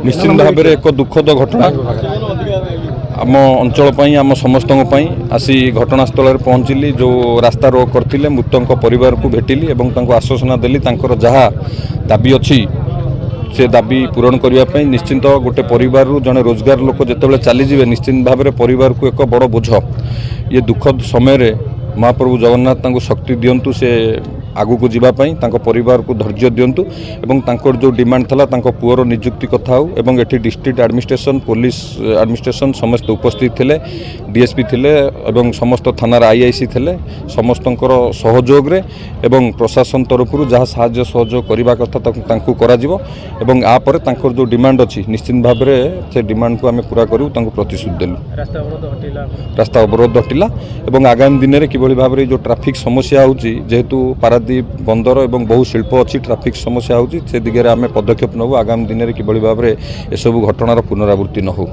निश्चित भाव में एक दुखद घटना आम अंचल आम समस्त आसी घटनास्थल में पहुँचली जो रास्ता रोक करते मृतक परिवार को भेटिली और आश्वासना देली जहाँ दाबी अच्छी से दाबी पूरण करने निश्चिंत गोटे परिवार जड़े रोजगार लोक जिते चलीजे निश्चिंत भाव में परिवार को एक बड़ बोझ ये दुखद समय महाप्रभु जगन्नाथ शक्ति दिंतु से आगू को जीवाई परिवार को धैर्य दिंतु एवं जो डिमांड था पुअर निजुक्ति कथा हो एवं eighty district administration police administration समस्त उपस्थित थे डीएसपी थे एवं समस्त थानार आईआईसी थे समस्त सहयोग एवं प्रशासन तरफ जहाँ साहाय्य सहयोग करने कथा आपर जो डिमांड अच्छी निश्चित भाव में से डिमांड को आम पूरा करूँ प्रतिश्रुति देलु रास्ता अवरोध हटिला और आगामी दिन में किभली भाव में जो ट्राफिक समस्या होची जेहेतु पारादीप बंदर एवं बहु शिल्प अच्छी ट्राफिक समस्या होची से दिगरे आम पदक्षेप नबू आगामी दिन में किभली भाव में एसबू घटनार पुनरावृत्ति न हो।